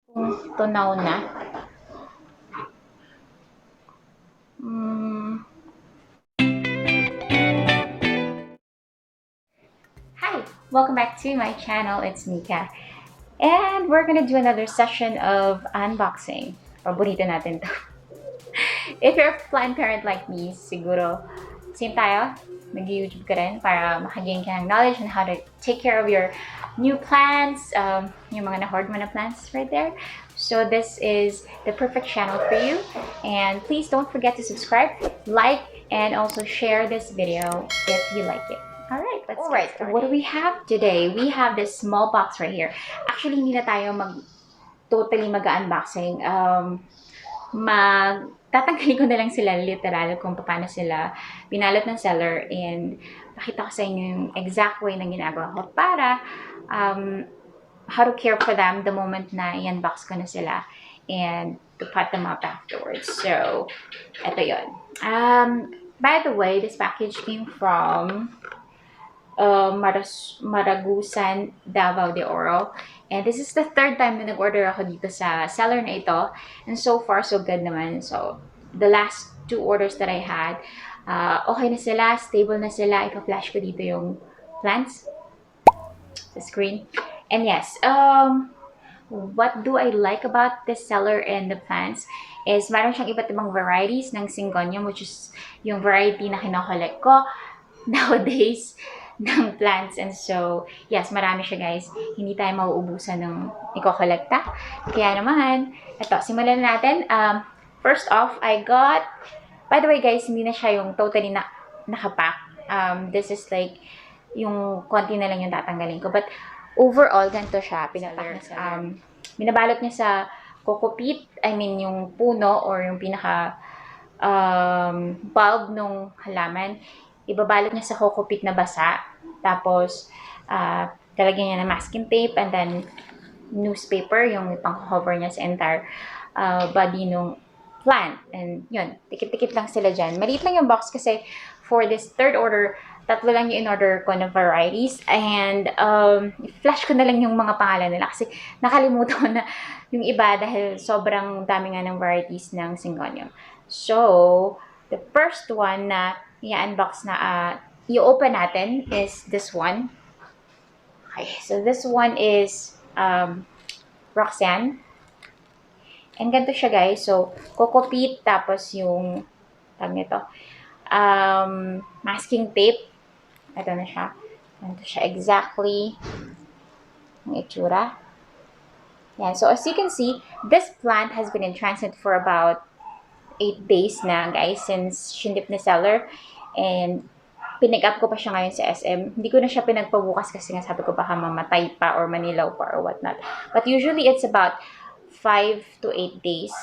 Kung tunaw na. Mm. Hi! Welcome back to my channel. It's Nica. And we're gonna do another session of unboxing. Paborito natin to. If you're a plant parent like me, siguro, same tayo, nag-YouTube ka rin para makagain ka ng knowledge on how to take care of your new plants, yung mga na-hoard mo na plants right there. So this is the perfect channel for you. And please don't forget to subscribe, like, and also share this video if you like it. Alright, let's get started. What do we have today? We have this small box right here. Actually, hindi na tayo totally mag-unboxing. Tatanggalin ko na lang sila literal kung paano sila binalot ng seller, and pakita ko sa inyo yung exact way na ginagawa ko para how to care for them the moment na i-unbox ko na sila and to put them up afterwards. So, eto yun. By the way, this package came from Maragusan, Davao de Oro. And this is the third time na nag-order ako dito sa seller na ito. And so far, so good naman. So, the last two orders that I had, okay na sila, stable na sila. Ipa-flash ko dito yung plants sa screen. And yes, what do I like about this seller and the plants is meron siyang iba't ibang varieties ng Syngonium, which is yung variety na kinokollect ko nowadays ng plants. And so, yes, marami siya, guys. Hindi tayo mauubusan ng ikokolekta. Kaya naman, ito, simulan na natin. First off, I got, by the way, guys, hindi na siya yung totally nakapack. This is like, yung konti na lang yung tatanggalin ko. But, overall, ganito siya. Pinapack niya binabalot niya sa coco peat, I mean, yung puno or yung pinaka bulb nung halaman. Ibabalot niya sa coco peat na basa. Tapos, talagyan niya ng masking tape and then newspaper, yung pang-cover niya sa entire body nung plant. And yun, tikit-tikit lang sila dyan. Maliit lang yung box kasi for this third order, tatlo lang yung in-order ko na varieties. And flash ko na lang yung mga pangalan nila kasi nakalimutan ko na yung iba dahil sobrang dami nga ng varieties ng Syngonium. So, the first one na i-unbox na i-open natin is this one. Okay, so this one is Roxanne. And ganito siya, guys. So, coco peat, tapos yung nito, masking tape. Ito na siya. Ganito siya exactly ang itsura. Yan. So, as you can see, this plant has been in transit for about 8 days na, guys, since shinip ni seller. And pinick up ko pa siya ngayon sa SM. Hindi ko na siya pinagpabukas kasi nga sabi ko baka mamatay pa or manilaw pa or whatnot. But usually it's about 5 to 8 days.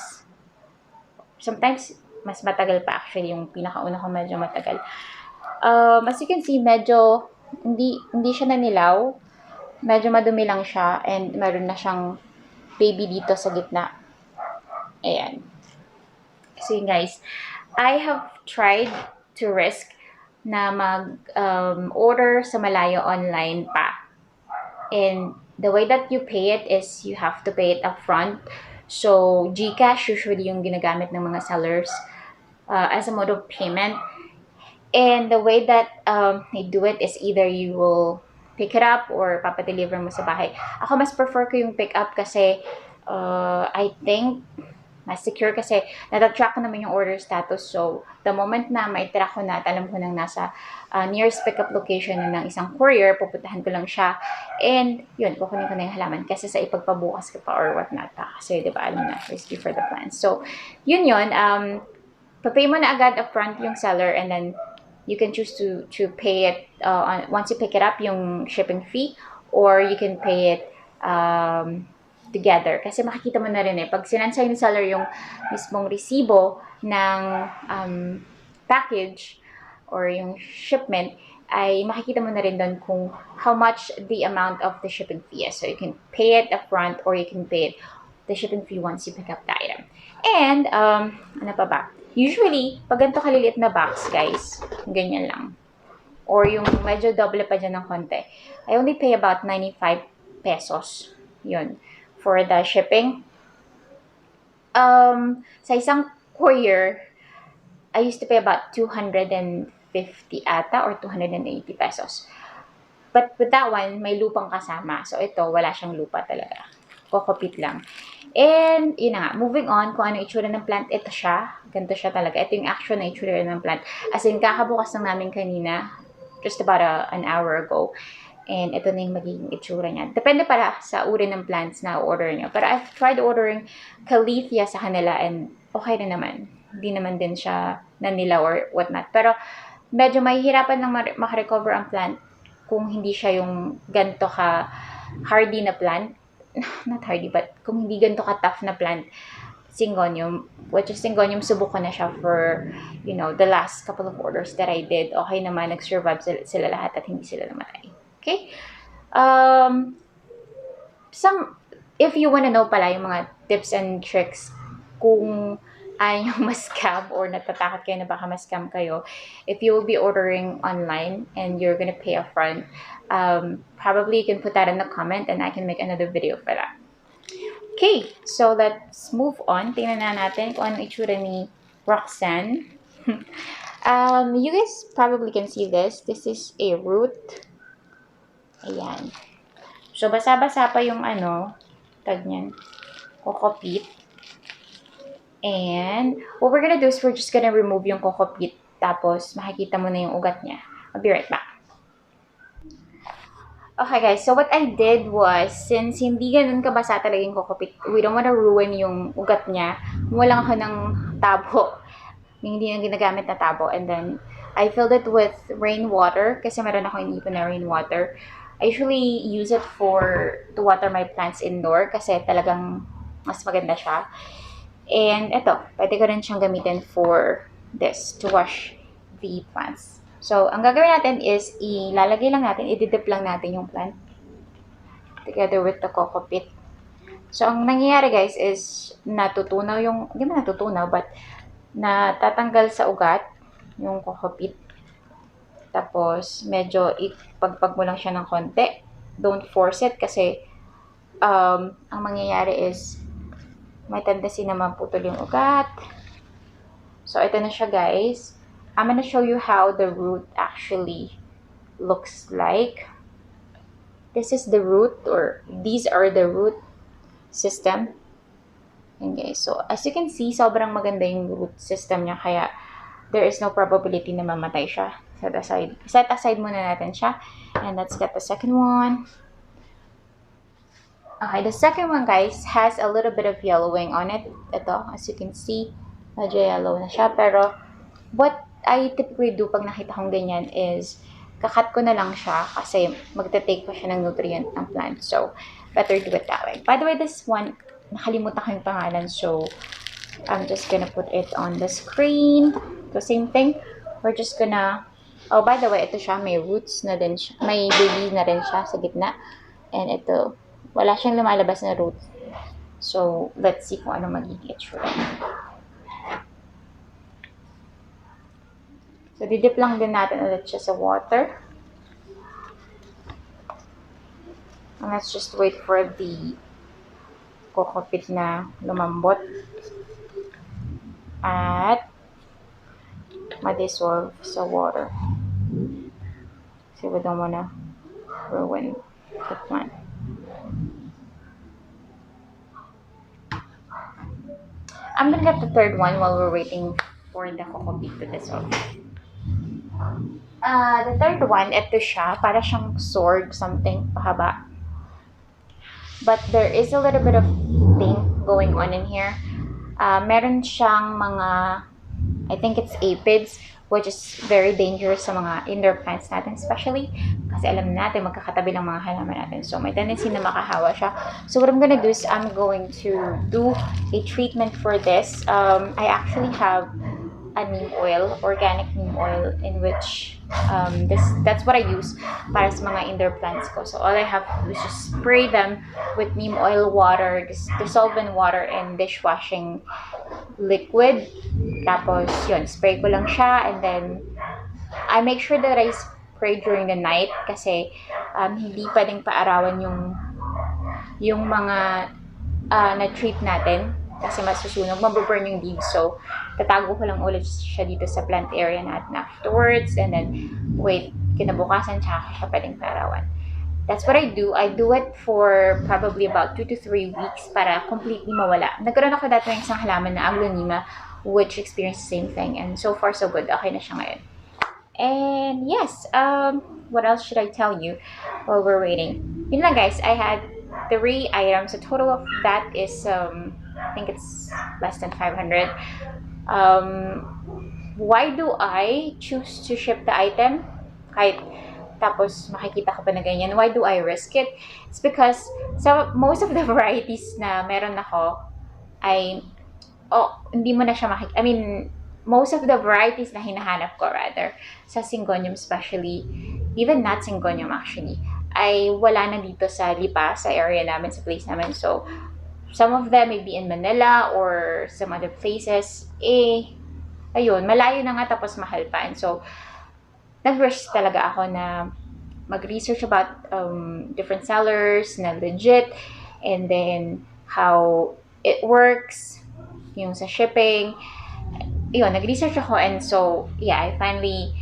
Sometimes mas matagal pa actually, yung pinakauna ko medyo matagal. As you can see, medyo hindi siya nanilaw. Medyo madumi lang siya and meron na siyang baby dito sa gitna. Ayan. So guys, I have tried to risk na mag-order sa malayo online pa. And the way that you pay it is you have to pay it upfront. So, GCash usually yung ginagamit ng mga sellers as a mode of payment. And the way that they do it is either you will pick it up or papadeliver mo sa bahay. Ako mas prefer ko yung pick up kasi I think mas secure kasi natatrack ko naman yung order status. So, the moment na mai-track ko na at alam ko nang nasa nearest pickup location ng isang courier, pupuntahan ko lang siya. And, yun, kukunin ko na yung halaman kasi sa ipagpabukas ka pa or whatnot pa. Kasi, di ba, alam na, risky for the plants. So, yun, papay mo na agad upfront yung seller and then you can choose to pay it once you pick it up, yung shipping fee, or you can pay it together. Kasi makikita mo na rin pag sinansay ni seller yung mismong resibo ng package or yung shipment, ay makikita mo na rin doon kung how much the amount of the shipping fee is. So you can pay it upfront or you can pay it the shipping fee once you pick up the item. And, ano pa ba? Usually, pag ganito kaliliit na box, guys, ganyan lang. Or yung medyo double pa dyan ng konti, I only pay about 95 pesos. Yun. For the shipping. Sa isang courier, I used to pay about 250 ata or 280 pesos. But with that one, may lupang kasama. So ito, wala siyang lupa talaga. Kokopit lang. And, yun na nga, moving on, kung ano itsura ng plant, ito siya. Ganito siya talaga. Ito yung actual na itsura ng plant. As in, kakabukas lang namin kanina, just about an hour ago. And ito na yung magiging itsura niya. Depende para sa uri ng plants na order niyo. Pero I've tried ordering Calathea sa kanila and okay na naman. Hindi naman din siya nanilaw or whatnot. Pero medyo mahihirapan lang makarecover ang plant kung hindi siya yung ganito ka hardy na plant. Not hardy, but kung hindi ganito ka tough na plant. Syngonium, which is Syngonium, subok ko na siya for, you know, the last couple of orders that I did. Okay naman, nag-survive sila lahat at hindi sila namatay. Okay? If you wanna know pala yung mga tips and tricks kung ayaw yung ma-scam or natatakot kayo na baka ma-scam kayo, if you will be ordering online and you're gonna pay upfront, probably you can put that in the comment and I can make another video for that. Okay, so let's move on. Tingnan na natin kung ano itsura ni Roxanne. You guys probably can see this. This is a root. Ayan. So, basa-basa pa yung tag niyan, kokopit. And, what we're gonna do is we're just gonna remove yung kokopit. Tapos, makikita mo na yung ugat niya. I'll be right back. Okay guys, so what I did was, since hindi ganun kabasa talaga yung kokopit, we don't wanna ruin yung ugat niya, kumuha ako ng tabo, yung hindi na ginagamit na tabo, and then I filled it with rainwater, kasi meron ako inipon na rainwater. I usually use it to water my plants indoor, kasi talagang mas maganda siya. And ito, pwede ko rin siyang gamitin for this, to wash the plants. So, ang gagawin natin is, ilalagay lang natin, ididip lang natin yung plant together with the kokopit. So, ang nangyayari guys is, natutunaw yung, hindi man natutunaw, but natatanggal sa ugat yung kokopit. Tapos, medyo ipagpag mo lang siya ng konti. Don't force it kasi, ang mangyayari is, may tendency na maputol yung ugat. So, ito na siya guys. I'm gonna show you how the root actually looks like. This is the root, or these are the root system. Okay, so as you can see, sobrang maganda yung root system niya, kaya there is no probability na mamatay siya. Set aside muna natin siya. And let's get the second one. Okay, the second one guys has a little bit of yellowing on it. Ito, as you can see, medyo yellow na siya. Pero what I typically do pag nakita kong ganyan is, kakat ko na lang siya kasi magte-take pa siya ng nutrient ng plant. So, better do it that way. By the way, this one, nakalimutan ko yung pangalan. So, I'm just gonna put it on the screen. So, same thing. We're just gonna, oh, by the way, ito siya, may roots na din siya. May baby na rin siya sa gitna. And ito, wala siyang lumalabas na roots. So, let's see kung ano magiging itsura. So, didip lang din natin ulit siya sa water. And let's just wait for the kokopit na lumambot. At ma-dissolve sa water. So, we don't wanna ruin the plant. I'm gonna get the third one while we're waiting for the kokopit to dissolve. The third one, ito siya, para siyang sword, something, pahaba. But there is a little bit of thing going on in here. Meron siyang mga, I think it's aphids, which is very dangerous sa mga indoor plants natin, especially kasi alam natin magkakatabi ng mga halaman natin. So, may tendency na makahawa siya. So, what I'm gonna do is I'm going to do a treatment for this. I actually have a neem oil, organic neem oil, in which that's what I use para sa mga indoor plants ko. So all I have to do is just spray them with neem oil water, dissolvent water, and dishwashing liquid. Tapos yun, spray ko lang siya, and then I make sure that I spray during the night kasi hindi pwedeng paarawan yung mga na-treat natin. kasi masusunog, mababurn yung leaves. So, tatago ko lang ulit siya dito sa plant area natin afterwards. And then, wait, kinabukasan, tsaka ko siya pwedeng parawan. That's what I do. I do it for probably about 2 to 3 weeks para completely mawala. Nagkaroon ako dati ng isang halaman na aglonema which experienced the same thing. And so far, so good. Okay na siya ngayon. And yes, what else should I tell you while we're waiting? Yun lang guys, I had 3 items. The total of that is, I think it's less than 500. Why do I choose to ship the item? Kahit tapos makikita ko pa na ganyan. Why do I risk it? It's because most of the varieties na meron ako ay, hindi mo na siya I mean, most of the varieties na hinahanap ko rather, sa Syngonium especially, even not Syngonium actually, ay wala na dito sa Lipa, sa area namin, sa place namin. So, some of them may be in Manila or some other places, ayun, malayo na nga tapos mahal pa. And so, nag-risk talaga ako na mag-research about different sellers na legit, and then how it works, yung sa shipping. Yun, nag-research ako, and so, yeah, I finally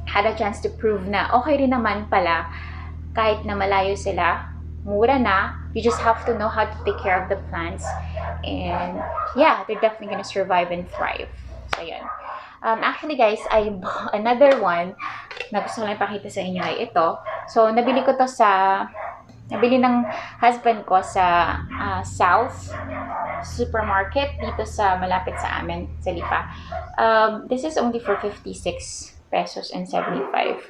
had a chance to prove na okay rin naman pala, kahit na malayo sila, mura na, you just have to know how to take care of the plants, and yeah, they're definitely gonna survive and thrive. So, yun. Actually guys, I bought another one na gusto ko lang ipakita sa inyo ay ito. So, nabili ng husband ko sa South Supermarket dito sa malapit sa amin, sa Lipa. This is only for 56 pesos and 75.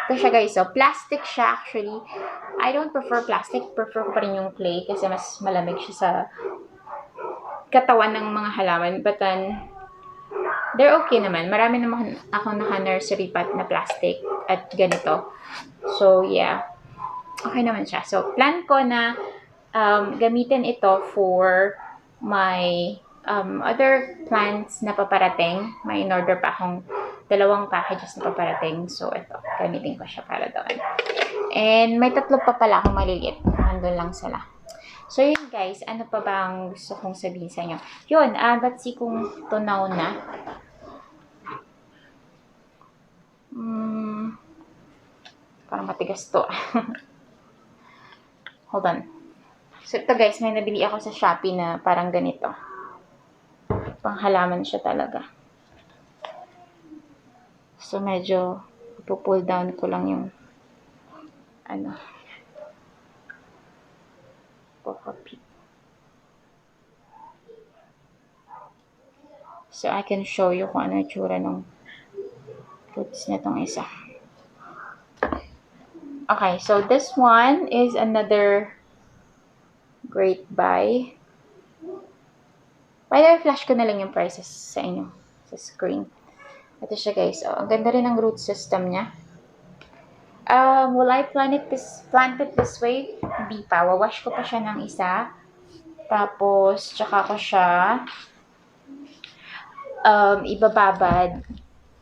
Ito siya guys, so plastic siya actually. I don't prefer plastic, prefer ko pa rin yung clay kasi mas malamig siya sa katawan ng mga halaman. But then, they're okay naman. Marami naman akong naka-nursery pot na plastic at ganito. So, yeah. Okay naman siya. So, plan ko na gamitin ito for my other plants na paparating. May in-order pa akong 2 packages na paparating. So, ito. Gamitin ko siya para doon. And may 3 pa pala akong maliliit. Nandun lang sila. So, yun guys, ano pa bang gusto kong sabihin sa inyo? Yun, let's see kung tunaw na. Parang matigas to. Hold on. So, ito guys, may nabili ako sa Shopee na parang ganito. Panghalaman siya talaga. So, medyo pull down ko lang yung so, I can show you kung ano yung tsura ng fruits na itong isa. Okay, so this one is another great buy. By the way, flash ko na lang yung prices sa inyo sa screen. Ito siya guys. Oh, ang ganda rin ng root system niya. Will I plant it this way? Hindi pa. Wawash ko pa siya ng isa. Tapos, tsaka ko siya ibababad.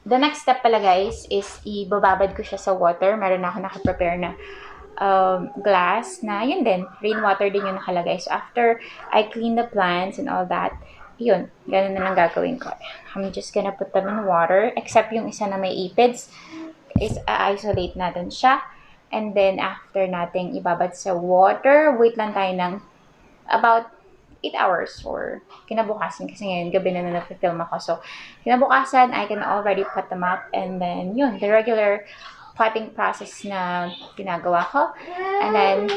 The next step pala guys is ibababad ko siya sa water. Meron na ako nakaprepare na glass na yun din. Rainwater din yung nakalagay. So, after I clean the plants and all that, yun. Ganun na lang gagawin ko. I'm just gonna put them in water. Except yung isa na may aphids. Is isolate natin siya. And then, after nating ibabad sa water, wait lang tayo ng about 8 hours or kinabukasan. Kasi ngayon, gabi na nag-film ako. So, kinabukasan, I can already put them up. And then, yun, the regular potting process na ginagawa ko. And then,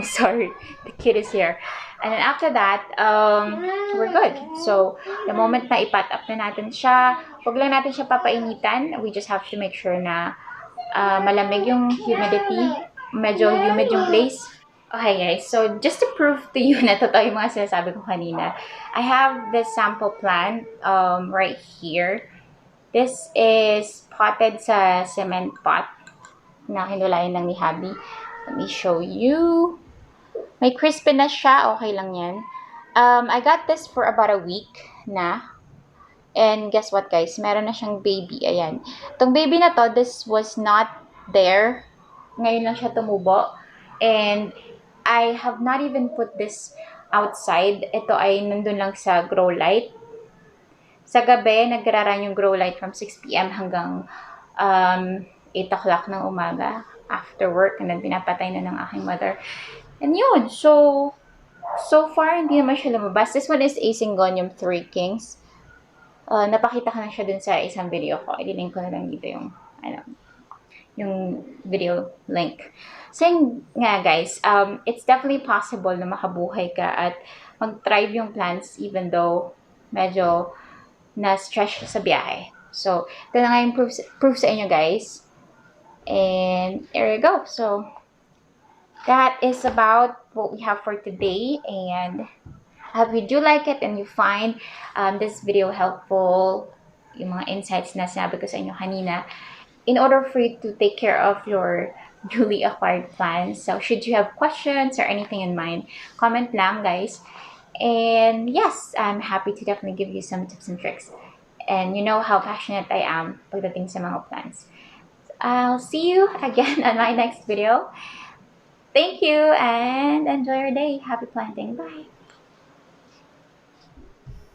sorry, the kid is here. And then after that, we're good. So, the moment na ipat up na natin siya, huwag lang natin siya papainitan. We just have to make sure na malamig yung humidity. Medyo humid yung place. Okay guys, so just to prove to you na totoo yung mga sinasabi ko kanina, I have this sample plant right here. This is potted sa cement pot na hinulayan lang ni Habi. Let me show you. May crispiness siya. Okay lang yan. I got this for about a week na. And guess what guys? Meron na siyang baby. Ayan. Itong baby na to, this was not there. Ngayon lang siya tumubo. And I have not even put this outside. Ito ay nandun lang sa grow light. Sa gabi, nagrarun yung grow light from 6 p.m. hanggang 8 o'clock ng umaga after work, and then pinapatay na ng aking mother. And yun, so far, hindi naman siya lumabas. This one is Asingonium 3 Kings. Napakita ko na siya dun sa isang video ko. I-link ko na lang dito yung video link. So nga guys, it's definitely possible na makabuhay ka at mag-thrive yung plants even though medyo na-stress siya sa biyahe. So, ito na nga yung proof sa inyo guys. And there you go. So, that is about what we have for today. And I hope you do like it and you find this video helpful, yung mga insights na sinabi ko sa inyo kanina, in order for you to take care of your newly acquired plants. So, should you have questions or anything in mind, comment lang, guys. And yes, I'm happy to definitely give you some tips and tricks. And you know how passionate I am pagdating sa mga plants. I'll see you again on my next video. Thank you and enjoy your day. Happy planting. Bye.